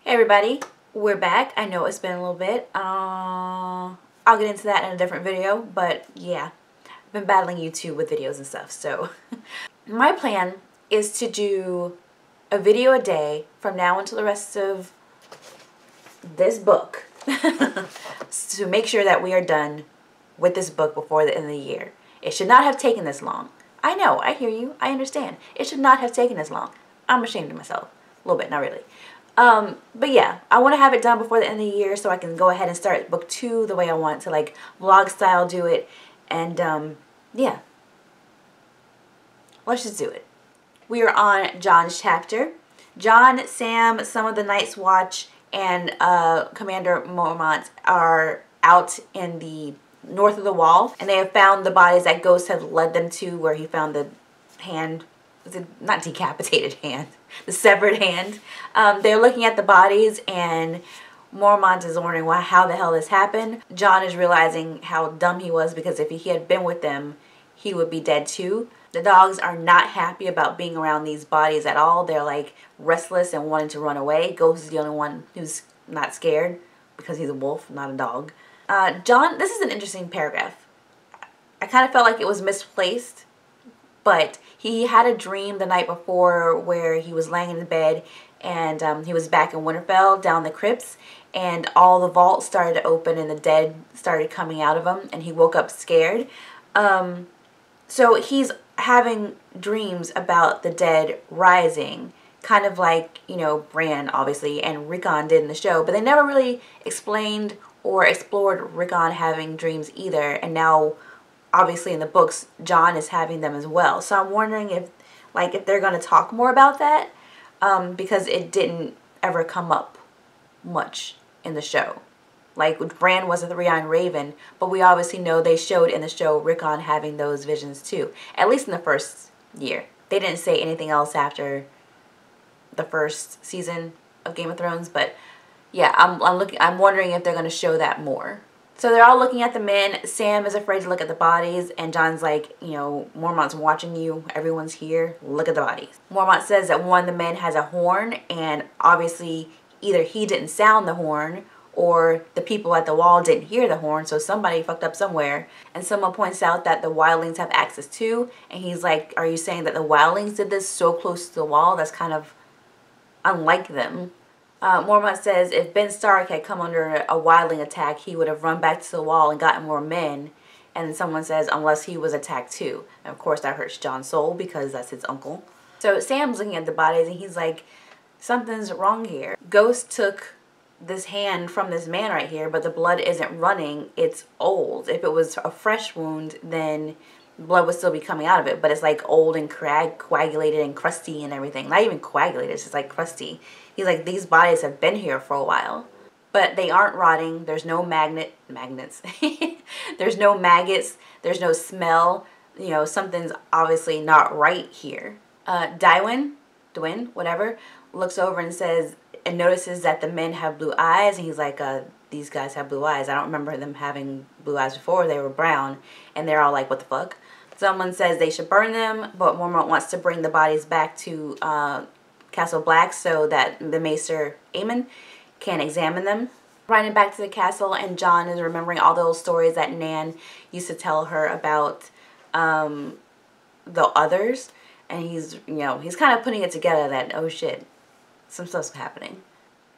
Hey everybody, we're back. I know it's been a little bit. I'll get into that in a different video, but yeah, I've been battling YouTube with videos and stuff. So my plan is to do a video a day from now until the rest of this book to make sure that we are done with this book before the end of the year. It should not have taken this long. I know, I hear you, I understand. It should not have taken this long. I'm ashamed of myself. A little bit, not really. But yeah, I want to have it done before the end of the year so I can go ahead and start book 2 the way I want to, like vlog style do it. And yeah, let's just do it. We are on Jon's chapter. Jon, Sam, some of the Night's Watch, and Commander Mormont are out in the north of the wall, and they have found the bodies that Ghost had led them to, where he found the hand, not decapitated hand, the severed hand. They're looking at the bodies, and Mormont is wondering how the hell this happened. Jon is realizing how dumb he was, because if he had been with them, he would be dead too. The dogs are not happy about being around these bodies at all. They're like restless and wanting to run away. Ghost is the only one who's not scared because he's a wolf, not a dog. Jon, this is an interesting paragraph. I kind of felt like it was misplaced, but he had a dream the night before where he was laying in the bed and he was back in Winterfell down the crypts, and all the vaults started to open and the dead started coming out of them, and he woke up scared. So he's having dreams about the dead rising, kind of like, you know, Bran obviously and Rickon did in the show, but they never really explained or explored Rickon having dreams either, and now obviously in the books Jon is having them as well. So I'm wondering if they're going to talk more about that, because it didn't ever come up much in the show. Like Bran was a three-eyed raven, but we obviously know they showed in the show Rickon having those visions too, at least in the first year. They didn't say anything else after the first season of Game of Thrones, but yeah, I'm wondering if they're going to show that more. So they're all looking at the men. Sam is afraid to look at the bodies, and Jon's like, you know, Mormont's watching you. Everyone's here. Look at the bodies. Mormont says that one of the men has a horn, and obviously either he didn't sound the horn or the people at the wall didn't hear the horn, so somebody fucked up somewhere. And someone points out that the wildlings have access too, and he's like, are you saying that the wildlings did this so close to the wall? That's kind of unlike them. Mormont says if Ben Stark had come under a wildling attack, he would have run back to the wall and gotten more men. And then someone says unless he was attacked too. And of course that hurts Jon's soul because that's his uncle. So Sam's looking at the bodies and he's like, something's wrong here. Ghost took this hand from this man right here, but the blood isn't running, it's old. If it was a fresh wound, then blood would still be coming out of it, but it's like old and coagulated and crusty and everything. Not even coagulated, it's just like crusty. He's like, these bodies have been here for a while, but they aren't rotting. There's no magnets. There's no maggots. There's no smell. You know, something's obviously not right here. Dwyn, whatever, looks over and says, and notices that the men have blue eyes, and he's like, these guys have blue eyes. I don't remember them having blue eyes before. They were brown, and they're all like, what the fuck? Someone says they should burn them, but Mormont wants to bring the bodies back to Castle Black so that the Maester Aemon can examine them. Riding back to the castle, and Jon is remembering all those stories that Nan used to tell her about the others, and he's, you know, he's kind of putting it together that, oh shit, some stuff's happening.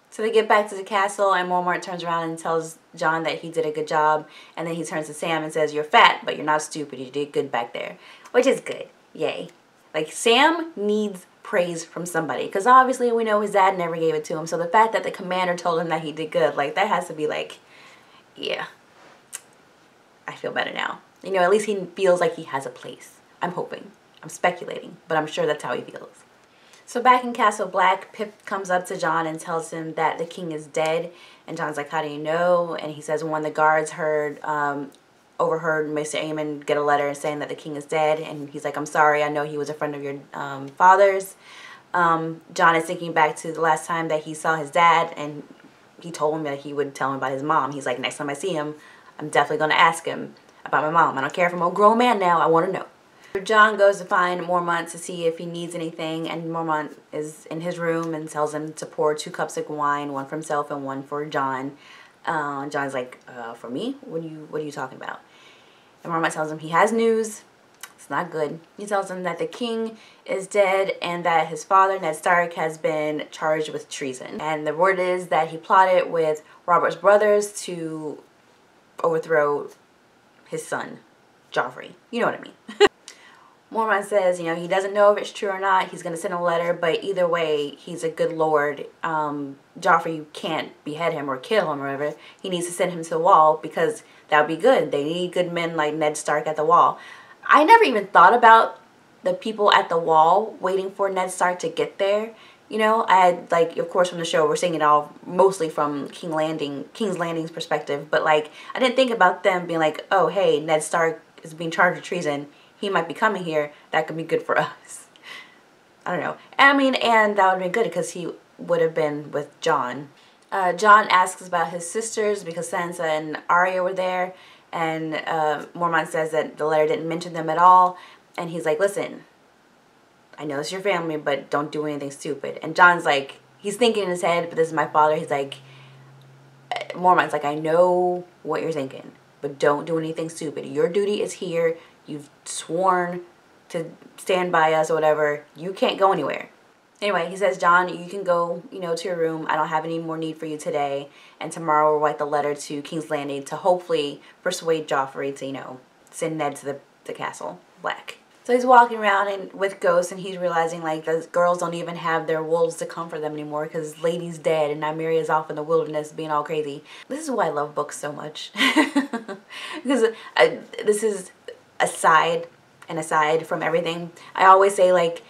So they get back to the castle, and Mormont turns around and tells Jon that he did a good job, and then he turns to Sam and says, you're fat, but you're not stupid. You did good back there, which is good. Yay. Like, Sam needs praise from somebody, because obviously we know his dad never gave it to him, so the fact that the commander told him that he did good, like, that has to be like, yeah, I feel better now. You know, at least he feels like he has a place. I'm hoping. I'm speculating, but I'm sure that's how he feels. So back in Castle Black, Pip comes up to Jon and tells him that the king is dead, and Jon's like, how do you know? And he says one of the guards overheard Mr. Aemon get a letter saying that the king is dead, and he's like, I'm sorry, I know he was a friend of your father's. Jon is thinking back to the last time that he saw his dad, and he told him that he would tell him about his mom. He's like, next time I see him, I'm definitely going to ask him about my mom. I don't care if I'm a grown man now, I want to know. Jon goes to find Mormont to see if he needs anything, and Mormont is in his room and tells him to pour 2 cups of wine, one for himself and one for Jon. Jon's like, for me? What are you talking about? And Mormont tells him he has news. It's not good. He tells him that the king is dead and that his father, Ned Stark, has been charged with treason. And the word is that he plotted with Robert's brothers to overthrow his son, Joffrey. You know what I mean. Mormont says, you know, he doesn't know if it's true or not. He's going to send a letter, but either way, he's a good lord. Joffrey can't behead him or kill him or whatever. He needs to send him to the wall because that would be good. They need good men like Ned Stark at the wall. I never even thought about the people at the wall waiting for Ned Stark to get there. You know, I had, like, of course, from the show, we're seeing it all mostly from King's Landing's perspective. But, like, I didn't think about them being like, oh, hey, Ned Stark is being charged with treason. He might be coming here. That could be good for us. I don't know. I mean, and that would have been good because he would have been with Jon. Jon asks about his sisters because Sansa and Arya were there. And Mormont says that the letter didn't mention them at all. And he's like, listen, I know it's your family, but don't do anything stupid. And Jon's like, he's thinking in his head, but this is my father. He's like, Mormont's like, I know what you're thinking, but don't do anything stupid. Your duty is here. You've sworn to stand by us or whatever. You can't go anywhere. Anyway, he says, Jon, you can go, you know, to your room. I don't have any more need for you today. And tomorrow we'll write the letter to King's Landing to hopefully persuade Joffrey to, you know, send Ned to the castle black. So he's walking around and with Ghost, and he's realizing, like, the girls don't even have their wolves to comfort them anymore because Lady's dead and Nymeria's off in the wilderness being all crazy. This is why I love books so much. Because this is aside from everything. I always say, like,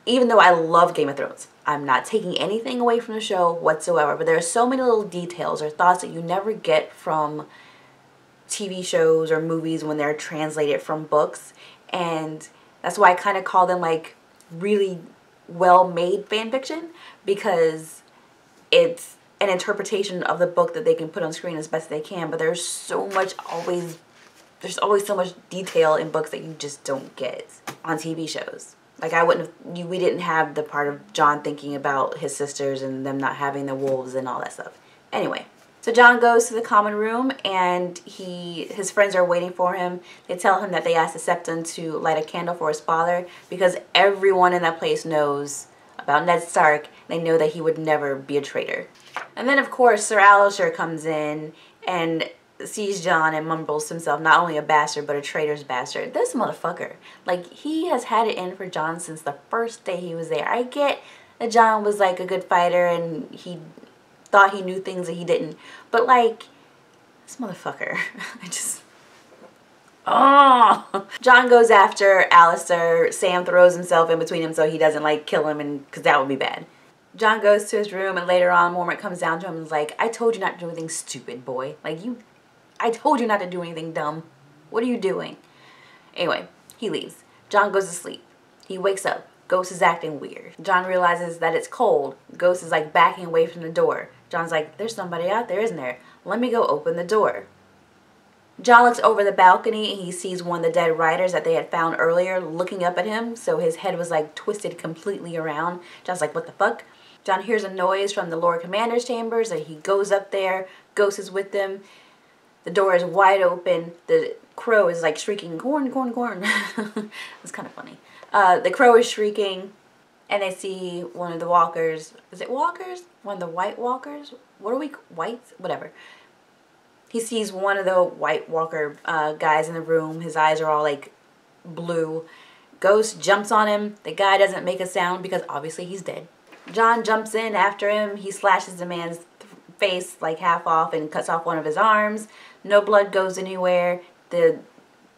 even though I love Game of Thrones, I'm not taking anything away from the show whatsoever, but there are so many little details or thoughts that you never get from TV shows or movies when they're translated from books. And that's why I kind of call them, like, really well-made fan fiction, because it's an interpretation of the book that they can put on screen as best they can. But there's so much there's always so much detail in books that you just don't get on TV shows. Like, we didn't have the part of Jon thinking about his sisters and them not having the wolves and all that stuff. Anyway. So Jon goes to the common room, and his friends are waiting for him. They tell him that they asked the Septon to light a candle for his father because everyone in that place knows about Ned Stark. They know that he would never be a traitor. And then, of course, Sir Alisher comes in and sees Jon and mumbles to himself, not only a bastard, but a traitor's bastard. This motherfucker. Like, he has had it in for Jon since the first day he was there. I get that Jon was, like, a good fighter and he thought he knew things that he didn't, but, like, this motherfucker, Jon goes after Alistair. Sam throws himself in between him so he doesn't, like, kill him, and because that would be bad. Jon goes to his room, and later on Mormont comes down to him and is like, I told you not to do anything stupid, boy. Like, I told you not to do anything dumb. What are you doing? Anyway, he leaves. Jon goes to sleep. He wakes up. Ghost is acting weird. Jon realizes that it's cold. Ghost is, like, backing away from the door. Jon's like, there's somebody out there, isn't there? Let me go open the door. Jon looks over the balcony and he sees one of the dead riders that they had found earlier looking up at him. So his head was, like, twisted completely around. Jon's like, what the fuck? Jon hears a noise from the Lord Commander's chambers and he goes up there. Ghost is with them. The door is wide open. The crow is, like, shrieking, corn, corn, corn. It's kind of funny. The crow is shrieking, and they see one of the walkers. Is it walkers? One of the white walkers? What are we? Whites? Whatever. He sees one of the white walker guys in the room. His eyes are all, like, blue. Ghost jumps on him. The guy doesn't make a sound because obviously he's dead. Jon jumps in after him. He slashes the man's face, like, half off and cuts off one of his arms. No blood goes anywhere. The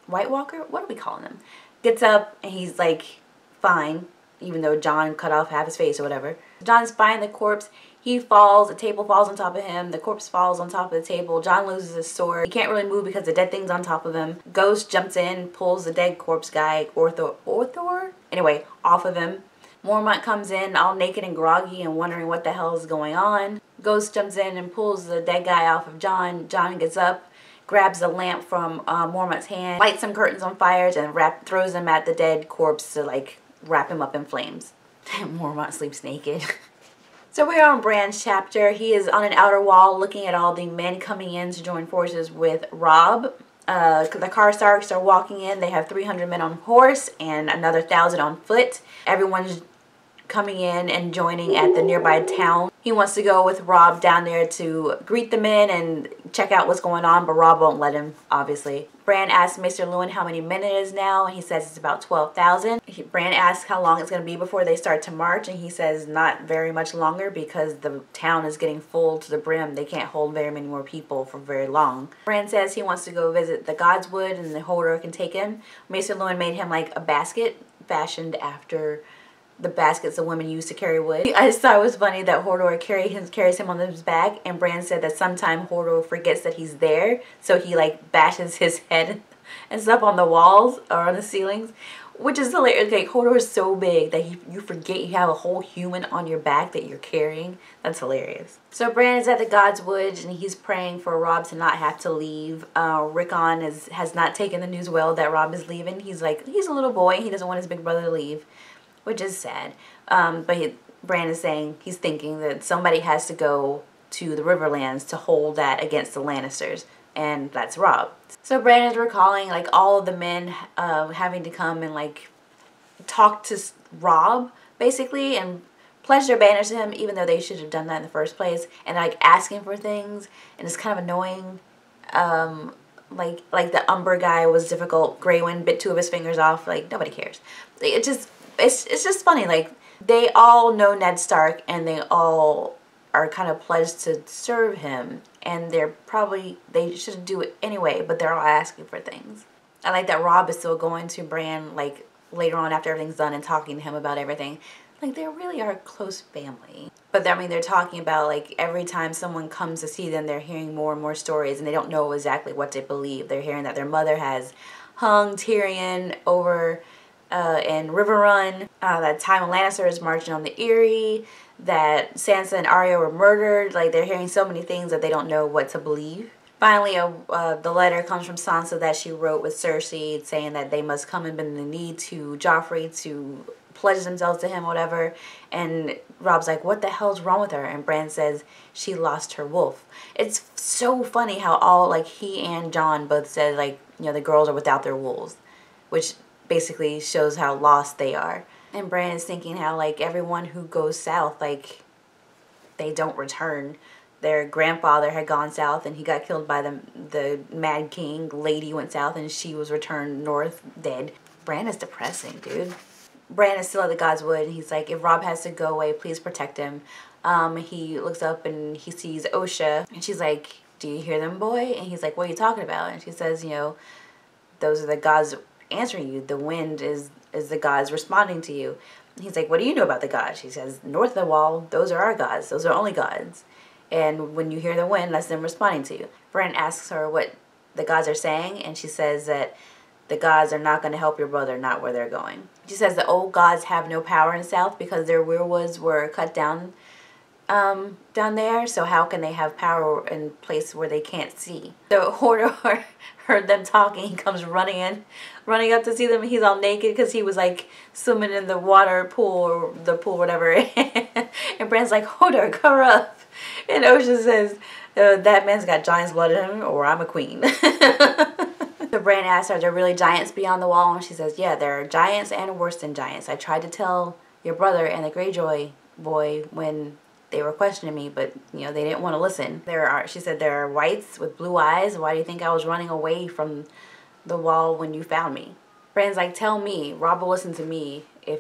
white walker? What are we calling him? Gets up and he's, like, fine, even though Jon cut off half his face or whatever. Jon's fine. The corpse, he falls, the table falls on top of him, the corpse falls on top of the table. Jon loses his sword. He can't really move because the dead thing's on top of him. Ghost jumps in, pulls the dead corpse guy, Orthor? Anyway, off of him. Mormont comes in all naked and groggy and wondering what the hell is going on. Ghost jumps in and pulls the dead guy off of Jon. Jon gets up, grabs a lamp from Mormont's hand, lights some curtains on fires, and throws them at the dead corpse to like wrap him up in flames. Mormont sleeps naked. So we're on Bran's chapter. He is on an outer wall looking at all the men coming in to join forces with Robb. The Karstarks are walking in. They have 300 men on horse and another 1,000 on foot. Everyone's coming in and joining at the nearby town. He wants to go with Robb down there to greet the men and check out what's going on, but Robb won't let him, obviously. Bran asks Maester Luwin how many men it is now, and he says it's about 12,000. Bran asks how long it's going to be before they start to march, and he says not very much longer because the town is getting full to the brim. They can't hold very many more people for very long. Bran says he wants to go visit the Godswood and the Hodor can take him. Maester Luwin made him like a basket fashioned after the baskets the women used to carry wood. I just thought it was funny that Hodor carries him on his back, and Bran said that sometime Hodor forgets that he's there, so he like bashes his head and stuff on the walls or on the ceilings, which is hilarious. Like, Hodor is so big that you forget you have a whole human on your back that you're carrying. That's hilarious. So Bran is at the Godswood and he's praying for Robb to not have to leave. Rickon has not taken the news well that Robb is leaving. He's like, he's a little boy. He doesn't want his big brother to leave, which is sad. But Bran is saying, he's thinking that somebody has to go to the Riverlands to hold that against the Lannisters, and that's Robb. So Bran is recalling like all of the men having to come and like talk to Robb basically and pledge their banners to him, even though they should have done that in the first place, and like asking for things, and it's kind of annoying. Like the Umber guy was difficult. Greywind bit 2 of his fingers off. Like, nobody cares. It's just funny. Like, they all know Ned Stark and they all are kind of pledged to serve him, and they should do it anyway, but they're all asking for things. I like that Robb is still going to Bran like later on after everything's done and talking to him about everything. Like, they really are a close family. But I mean, they're talking about like every time someone comes to see them, they're hearing more and more stories, and they don't know exactly what to believe. They're hearing that their mother has hung Tyrion over in Riverrun, that Tywin Lannister is marching on the Eyrie, that Sansa and Arya were murdered. Like, they're hearing so many things that they don't know what to believe. Finally, the letter comes from Sansa that she wrote with Cersei saying that they must come and bend the knee to Joffrey to pledge themselves to him, whatever. And Robb's like, what the hell's wrong with her? And Bran says she lost her wolf. It's so funny how all, like, he and Jon both said, like, you know, the girls are without their wolves, which basically shows how lost they are. And Bran is thinking how, like, everyone who goes south, like, they don't return. Their grandfather had gone south and he got killed by the Mad King. Lady went south and she was returned north dead. Bran is depressing, dude. Bran is still at the Godswood and he's like, if Robb has to go away, please protect him. He looks up and he sees Osha and she's like, do you hear them, boy? And he's like, what are you talking about? And she says, you know, those are the gods answering you. The wind is the gods responding to you. And he's like, what do you know about the gods? She says, north of the wall, those are our gods. Those are only gods. And when you hear the wind, that's them responding to you. Bran asks her what the gods are saying, and she says that the gods are not going to help your brother, not where they're going. She says the old gods have no power in the south because their weirwoods were cut down down there, so how can they have power in a place where they can't see? So Hodor heard them talking. He comes running up to see them. He's all naked because he was like swimming in the water pool or the pool, whatever. And Bran's like, Hodor, cover up. And Osha says, that man's got giant's blood in him, or I'm a queen. So Bran asks, are there really giants beyond the wall? And she says, yeah, there are giants and worse than giants. I tried to tell your brother and the Greyjoy boy when they were questioning me, but, you know, they didn't want to listen. She said, there are whites with blue eyes. Why do you think I was running away from the wall when you found me? Bran's like, tell me. Robb will listen to me if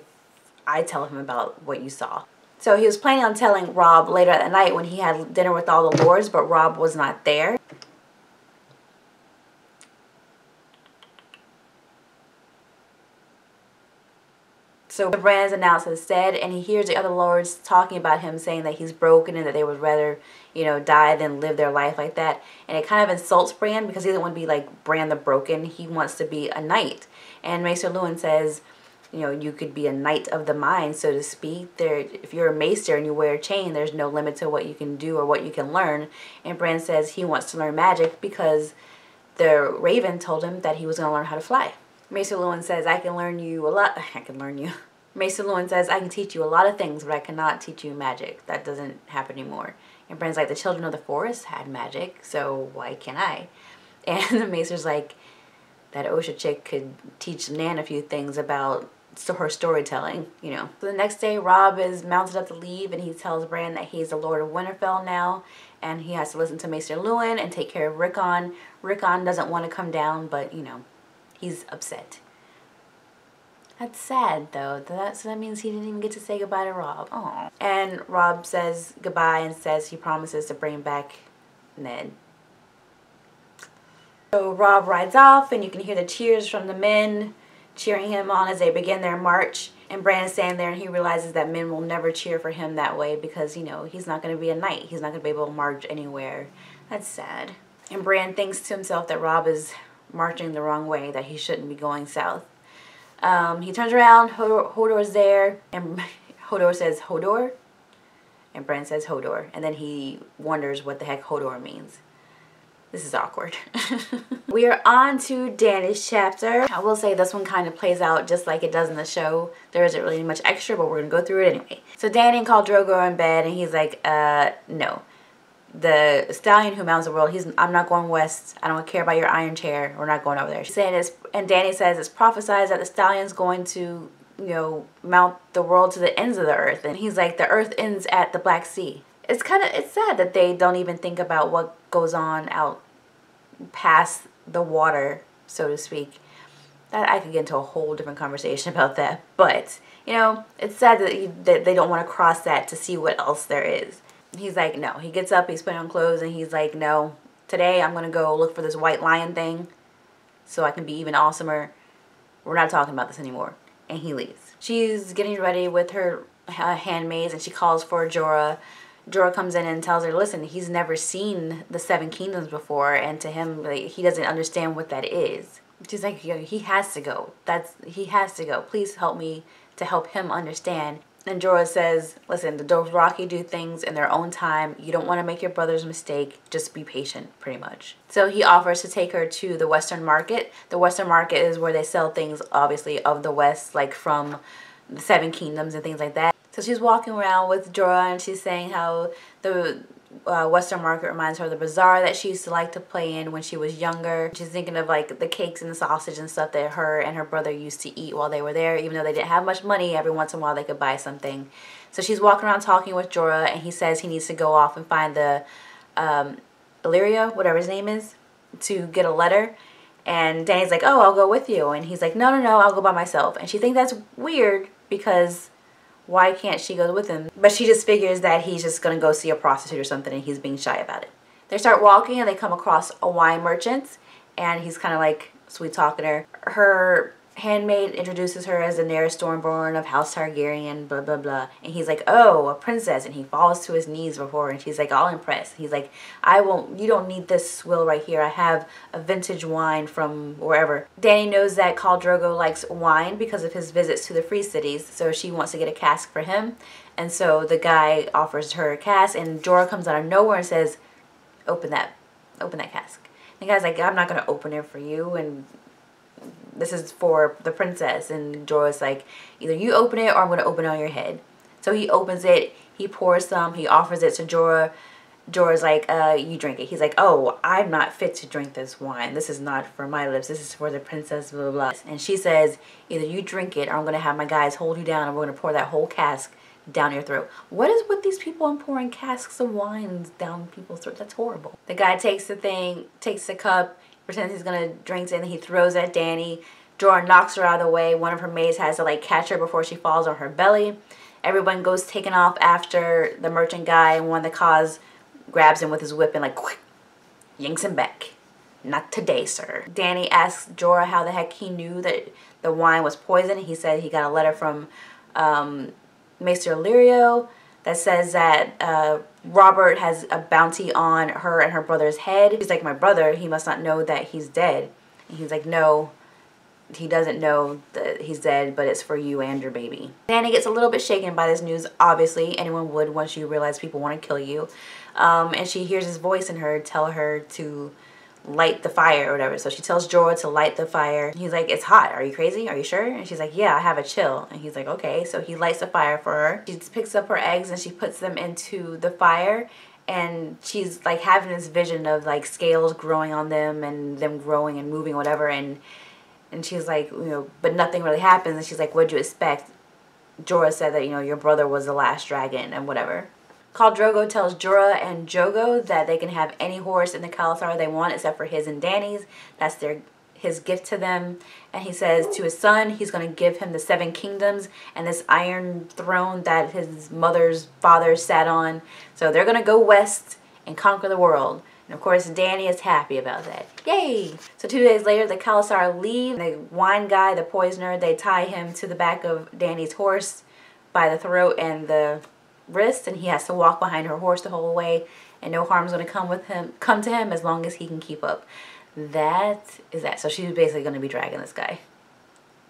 I tell him about what you saw. So he was planning on telling Robb later at night when he had dinner with all the lords, but Robb was not there. So Bran is announced instead, and he hears the other lords talking about him, saying that he's broken and that they would rather, you know, die than live their life like that. And it kind of insults Bran because he doesn't want to be like Bran the Broken. He wants to be a knight. And Maester Luwin says, you know, you could be a knight of the mind, so to speak. If you're a maester and you wear a chain, there's no limit to what you can do or what you can learn. And Bran says he wants to learn magic because the raven told him that he was going to learn how to fly. Maester Luwin says, I can learn you a lot. I can learn you. Maester Luwin says, I can teach you a lot of things, but I cannot teach you magic. That doesn't happen anymore. And Bran's like, the children of the forest had magic, so why can't I? And the Maester's like, that Osha chick could teach Nan a few things about her storytelling, you know. So the next day, Robb is mounted up to leave, and he tells Bran that he's the Lord of Winterfell now, and he has to listen to Maester Luwin and take care of Rickon. Rickon doesn't want to come down, but, you know, he's upset. That's sad, though. So that means he didn't even get to say goodbye to Robb. Aww. And Robb says goodbye and says he promises to bring back Ned. So Robb rides off, and you can hear the cheers from the men cheering him on as they begin their march. And Bran is standing there, and he realizes that men will never cheer for him that way because, you know, he's not going to be a knight. He's not going to be able to march anywhere. That's sad. And Bran thinks to himself that Robb is marching the wrong way, that he shouldn't be going south. He turns around, Hodor's there, and Hodor says, Hodor? And Bran says, Hodor. And then he wonders what the heck Hodor means. This is awkward. We are on to Dany's chapter. I will say this one kind of plays out just like it does in the show. There isn't really much extra, but we're going to go through it anyway. So Dany and Khal Drogo are in bed, and he's like, no. The stallion who mounts the world, I'm not going west. I don't care about your iron chair. We're not going over there. And Dany says it's prophesied that the stallion's going to, you know, mount the world to the ends of the earth. And he's like, the earth ends at the Black Sea. It's sad that they don't even think about what goes on out past the water, so to speak. That I could get into a whole different conversation about that. But, you know, it's sad that they don't want to cross that to see what else there is. He's like, no. He gets up, he's putting on clothes, and he's like, no. Today I'm going to go look for this white lion thing so I can be even awesomer. We're not talking about this anymore. And he leaves. She's getting ready with her handmaids, and she calls for Jorah. Jorah comes in and tells her, listen, he's never seen the Seven Kingdoms before, and to him, like, he doesn't understand what that is. She's like, yo, he has to go. He has to go. Please help me to help him understand. And Jorah says, listen, the Dothraki do things in their own time. You don't want to make your brother's mistake. Just be patient, pretty much. So he offers to take her to the Western Market. The Western Market is where they sell things, obviously, of the West, like from the Seven Kingdoms and things like that. So she's walking around with Jorah, and she's saying how the Western Market reminds her of the bazaar that she used to like to play in when she was younger. She's thinking of like the cakes and the sausage and stuff that her and her brother used to eat while they were there, even though they didn't have much money. Every once in a while they could buy something. So she's walking around talking with Jorah, and he says he needs to go off and find the Illyria, whatever his name is, to get a letter. And Dany's like, oh, I'll go with you. And he's like, no, I'll go by myself. And she thinks that's weird because why can't she go with him? But she just figures that he's just going to go see a prostitute or something, and he's being shy about it. They start walking, and they come across a wine merchant, and he's kind of like sweet talking her. Her handmaid introduces her as Daenerys Stormborn of House Targaryen, blah, blah, blah. And he's like, oh, a princess. And he falls to his knees before her, and she's like, all impressed. He's like, you don't need this swill right here. I have a vintage wine from wherever. Dany knows that Khal Drogo likes wine because of his visits to the Free Cities, so she wants to get a cask for him. And so the guy offers her a cask, and Jorah comes out of nowhere and says, open that cask. And the guy's like, I'm not going to open it for you, and this is for the princess. And Jorah's like, either you open it or I'm going to open it on your head. So he opens it, he pours some, he offers it to Jorah. Jorah's like, you drink it. He's like, oh, I'm not fit to drink this wine. This is not for my lips. This is for the princess, blah, blah, blah. And she says, either you drink it or I'm going to have my guys hold you down, and we're going to pour that whole cask down your throat. What is with these people and pouring casks of wines down people's throats? That's horrible. The guy takes the thing, takes the cup, pretends he's gonna drink it, and he throws it at Dany. Jorah knocks her out of the way. One of her maids has to like catch her before she falls on her belly. Everyone goes taking off after the merchant guy, and one of the Khals grabs him with his whip and like quick, yanks him back. Not today, sir. Dany asks Jorah how the heck he knew that the wine was poison. He said he got a letter from Maester Illyrio that says that Robert has a bounty on her and her brother's head. He's like, my brother, he must not know that he's dead. And he's like, no, he doesn't know that he's dead, but it's for you and your baby. Dany gets a little bit shaken by this news. Obviously, anyone would once you realize people want to kill you. And she hears his voice in her tell her to light the fire or whatever. So she tells Jorah to light the fire. He's like, it's hot. Are you crazy? Are you sure? And she's like, yeah, I have a chill. And he's like, okay. So he lights the fire for her. She picks up her eggs and she puts them into the fire. And she's like having this vision of like scales growing on them and them growing and moving, whatever. And she's like, you know, but nothing really happens. And she's like, what'd you expect? Jorah said that, you know, your brother was the last dragon and whatever. Khal Drogo tells Jorah and Jogo that they can have any horse in the Khalasar they want except for his and Dany's. That's his gift to them. And he says to his son, he's going to give him the 7 kingdoms and this iron throne that his mother's father sat on. So they're going to go west and conquer the world. And of course, Dany is happy about that. Yay! So 2 days later, the Khalasar leave. The wine guy, the poisoner, they tie him to the back of Dany's horse by the throat and the wrist, and he has to walk behind her horse the whole way, and no harm's going to come to him as long as he can keep up. That is that. So she's basically going to be dragging this guy.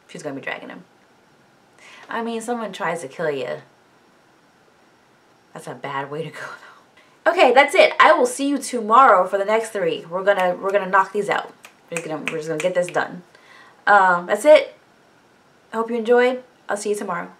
She's going to be dragging him. I mean, someone tries to kill you. That's a bad way to go, though. Okay, that's it. I will see you tomorrow for the next 3. We're gonna knock these out. We're just gonna get this done. That's it. I hope you enjoyed. I'll see you tomorrow.